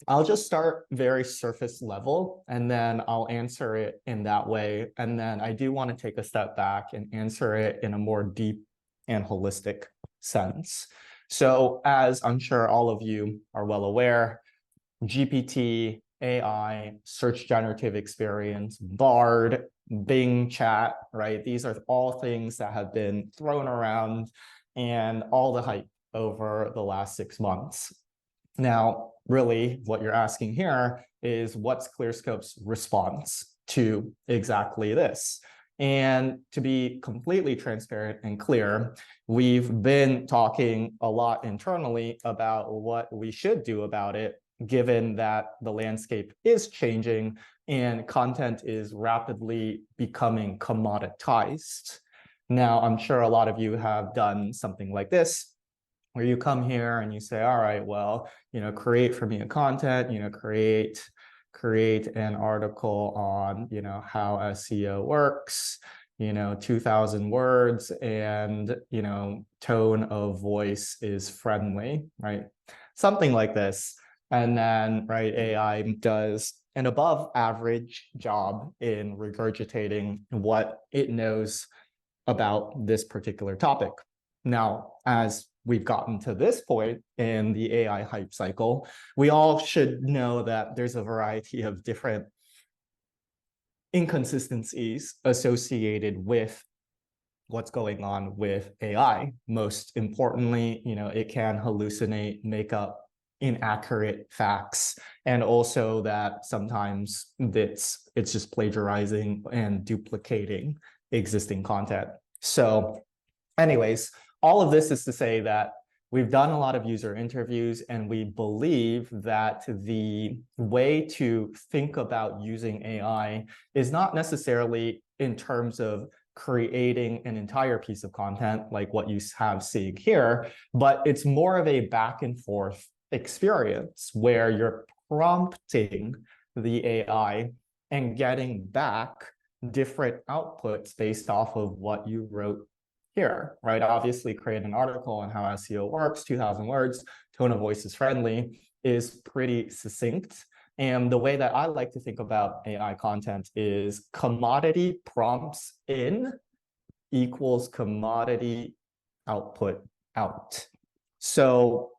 I'll just start very surface level and then I'll answer it in that way. And then I do want to take a step back and answer it in a more deep and holistic sense. So as I'm sure all of you are well aware, GPT, AI, search generative experience, Bard, Bing chat, right? These are all things that have been thrown around and all the hype over the last 6 months. Now, really, what you're asking here is what's Clearscope's response to exactly this? And to be completely transparent and clear, we've been talking a lot internally about what we should do about it, given that the landscape is changing and content is rapidly becoming commoditized. Now, I'm sure a lot of you have done something like this, where you come here and you say, all right, well, create for me a content, create an article on, how SEO works, 2000 words and, tone of voice is friendly, right? Something like this. And then, right, AI does an above average job in regurgitating what it knows about this particular topic. Now, as we've gotten to this point in the AI hype cycle, we all should know that there's a variety of different inconsistencies associated with what's going on with AI. Most importantly, it can hallucinate, make up inaccurate facts, and also that sometimes it's just plagiarizing and duplicating existing content. So anyways, all of this is to say that we've done a lot of user interviews and we believe that the way to think about using AI is not necessarily in terms of creating an entire piece of content like what you have seeing here, but it's more of a back and forth experience where you're prompting the AI and getting back different outputs based off of what you wrote here, right? Obviously, create an article on how SEO works, 2000 words, tone of voice is friendly, is pretty succinct. And the way that I like to think about AI content is commodity prompts in equals commodity output out. So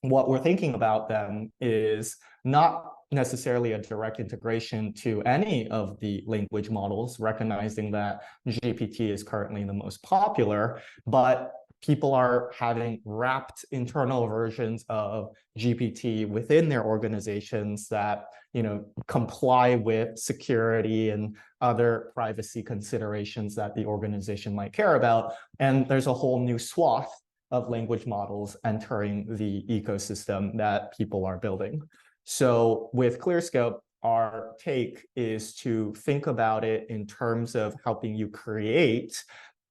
what we're thinking about then is not necessarily a direct integration to any of the language models, recognizing that GPT is currently the most popular, but people are having wrapped internal versions of GPT within their organizations that comply with security and other privacy considerations that the organization might care about. And there's a whole new swath of language models entering the ecosystem that people are building. So with Clearscope, our take is to think about it in terms of helping you create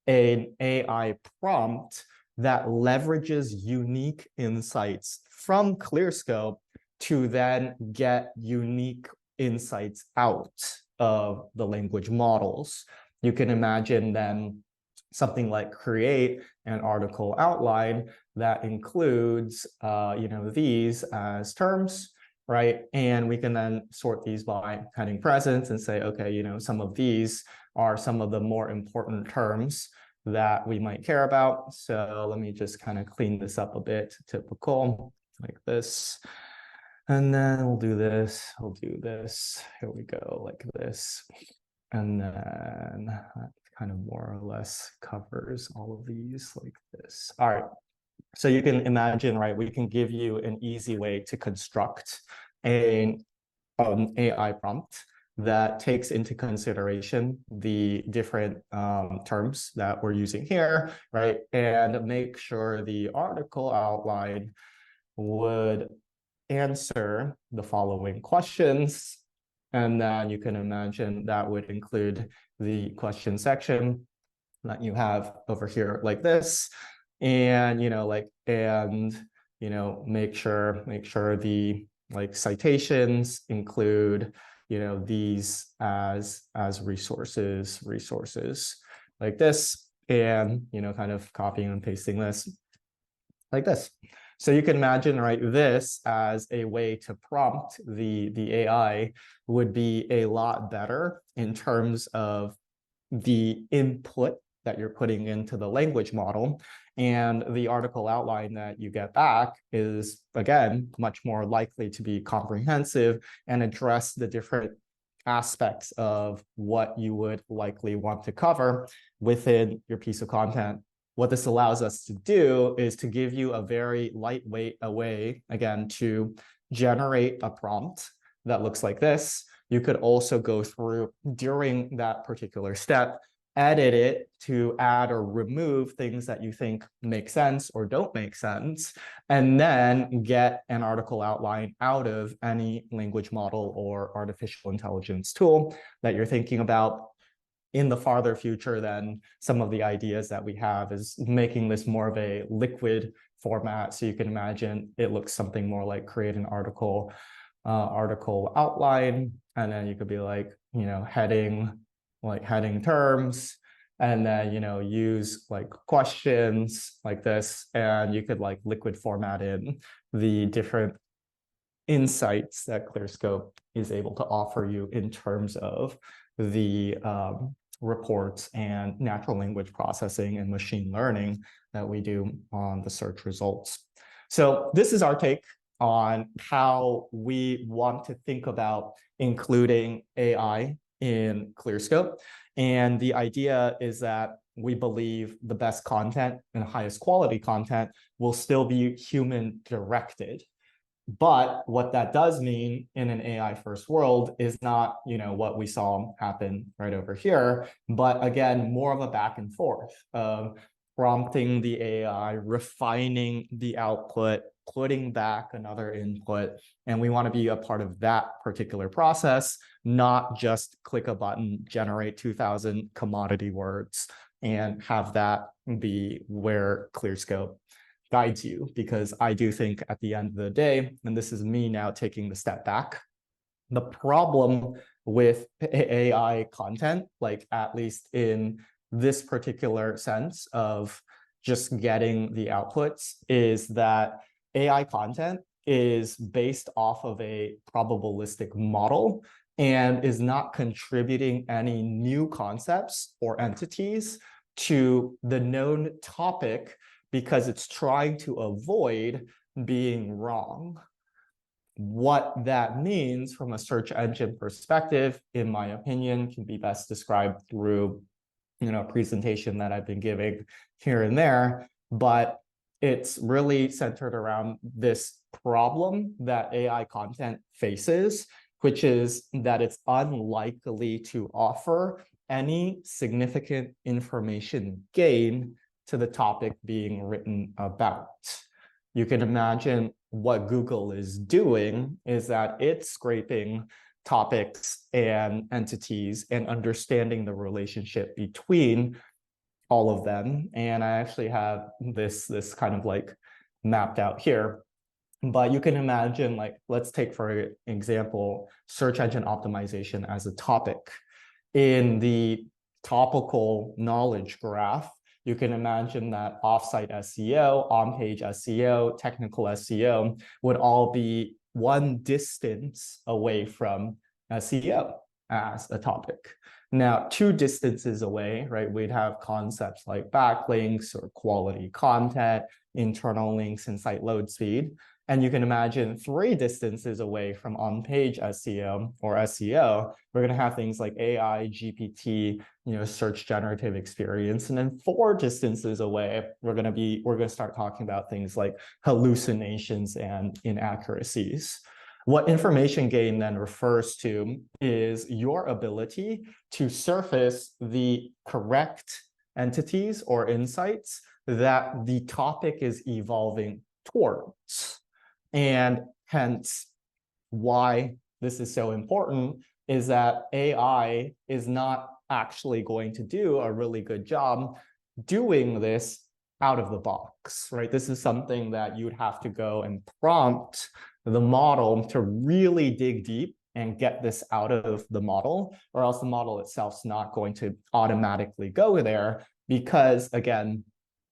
an AI prompt that leverages unique insights from Clearscope to then get unique insights out of the language models. You can imagine then something like create an article outline that includes, these as terms, right? And we can then sort these by heading presence and say, okay, some of these are some of the more important terms that we might care about. So let me just kind of clean this up a bit, typical, like this. And then we'll do this, here we go, like this. And then that kind of more or less covers all of these like this. All right, so you can imagine, right, we can give you an easy way to construct an AI prompt that takes into consideration the different terms that we're using here, right? And make sure the article outline would answer the following questions. And then you can imagine that would include the question section that you have over here like this. And, make sure the citations include, these as resources like this, and, kind of copying and pasting this like this. So you can imagine, right, this as a way to prompt the AI would be a lot better in terms of the input that you're putting into the language model. And the article outline that you get back is, again, much more likely to be comprehensive and address the different aspects of what you would likely want to cover within your piece of content. What this allows us to do is to give you a very lightweight way, again, to generate a prompt that looks like this. You could also go through during that particular step, edit it to add or remove things that you think make sense or don't make sense, and then get an article outline out of any language model or artificial intelligence tool that you're thinking about. In the farther future, then some of the ideas that we have is making this more of a liquid format. So you can imagine it looks something more like create an article outline, and then you could be like, heading terms, and then, use like questions like this, and you could like liquid format in the different insights that Clearscope is able to offer you in terms of the reports and natural language processing and machine learning that we do on the search results. So this is our take on how we want to think about including AI in Clearscope. And the idea is that we believe the best content and highest quality content will still be human directed. But what that does mean in an AI first world is not, what we saw happen right over here, but again, more of a back and forth of prompting the AI, refining the output, putting back another input. And we want to be a part of that particular process, not just click a button, generate 2,000 commodity words, and have that be where Clearscope guides you. Because I do think at the end of the day, and this is me now taking the step back, the problem with AI content, like at least in this particular sense of just getting the outputs, is that AI content is based off of a probabilistic model and is not contributing any new concepts or entities to the known topic because it's trying to avoid being wrong. What that means from a search engine perspective, in my opinion, can be best described through a presentation that I've been giving here and there, but it's really centered around this problem that AI content faces, which is that it's unlikely to offer any significant information gain to the topic being written about. You can imagine what Google is doing is that it's scraping topics and entities and understanding the relationship between all of them. And I actually have this kind of like mapped out here. But you can imagine, like, let's take for example, search engine optimization as a topic. In the topical knowledge graph, you can imagine that offsite SEO, on-page SEO, technical SEO would all be one distance away from SEO as a topic. Now, two distances away, right, we'd have concepts like backlinks or quality content, internal links, and site load speed. And you can imagine three distances away from on-page SEO or SEO, we're going to have things like AI, GPT, search generative experience. And then four distances away, we're going to start talking about things like hallucinations and inaccuracies. What information gain then refers to is your ability to surface the correct entities or insights that the topic is evolving towards. And hence, why this is so important is that AI is not actually going to do a really good job doing this out of the box, right? This is something that you'd have to go and prompt the model to really dig deep and get this out of the model, or else the model itself is not going to automatically go there because, again,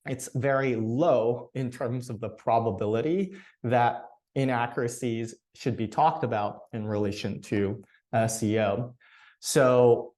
it's very low in terms of the probability that inaccuracies should be talked about in relation to SEO. So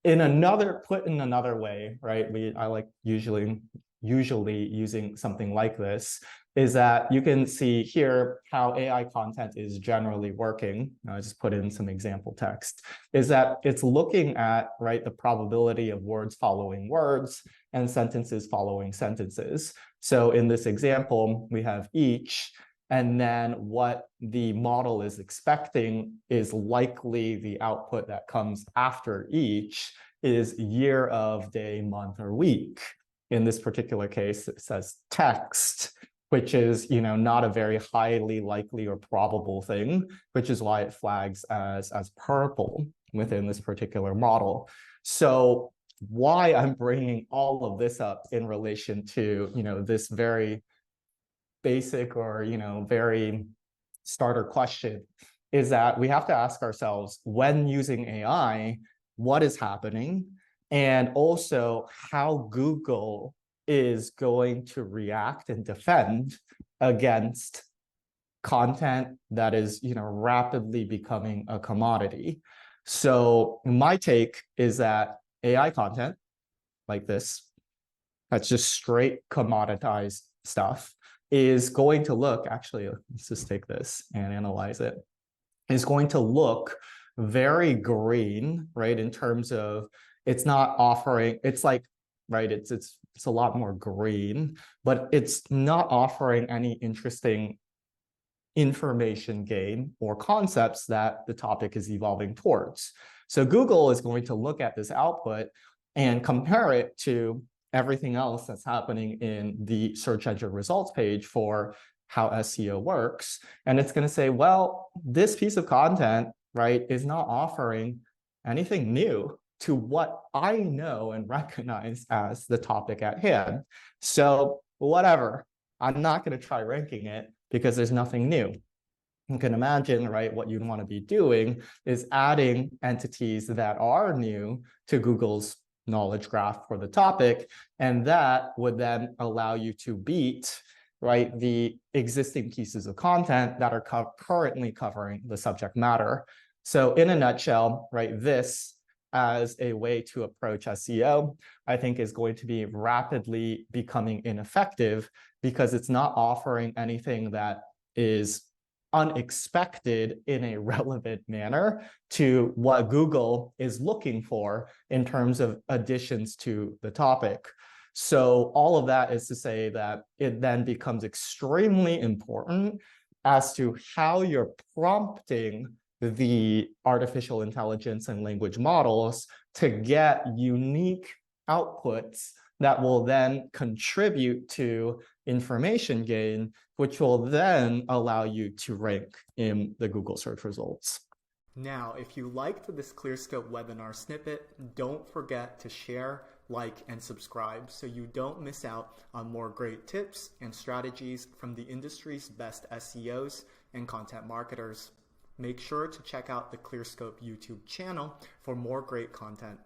put in another way, right? I like usually using something like this, is that you can see here how AI content is generally working. I just put in some example text, is that it's looking at, right, the probability of words following words and sentences following sentences. So in this example, we have each, and then what the model is expecting is likely the output that comes after each is year of, day, month, or week. In this particular case, it says text, which is, not a very highly likely or probable thing, which is why it flags as purple within this particular model. So why I'm bringing all of this up in relation to, this very basic or, very starter question is that we have to ask ourselves, when using AI, what is happening? And also how Google is going to react and defend against content that is, rapidly becoming a commodity. So my take is that AI content like this, that's just straight commoditized stuff, is going to look, actually, let's just take this and analyze it, is going to look very green, right? In terms of it's not offering, it's like, right, it's a lot more green, but it's not offering any interesting information gain or concepts that the topic is evolving towards. So Google is going to look at this output and compare it to everything else that's happening in the search engine results page for how SEO works. And it's going to say, well, this piece of content, right, is not offering anything new to what I know and recognize as the topic at hand. So whatever, I'm not going to try ranking it because there's nothing new. You can imagine, right, what you'd want to be doing is adding entities that are new to Google's knowledge graph for the topic, and that would then allow you to beat, right, the existing pieces of content that are currently covering the subject matter. So in a nutshell, right, this as a way to approach SEO, I think is going to be rapidly becoming ineffective because it's not offering anything that is unexpected in a relevant manner to what Google is looking for in terms of additions to the topic. So all of that is to say that it then becomes extremely important as to how you're prompting the artificial intelligence and language models to get unique outputs that will then contribute to information gain, which will then allow you to rank in the Google search results. Now, if you liked this Clearscope webinar snippet, don't forget to share, like, and subscribe so you don't miss out on more great tips and strategies from the industry's best SEOs and content marketers. Make sure to check out the Clearscope YouTube channel for more great content.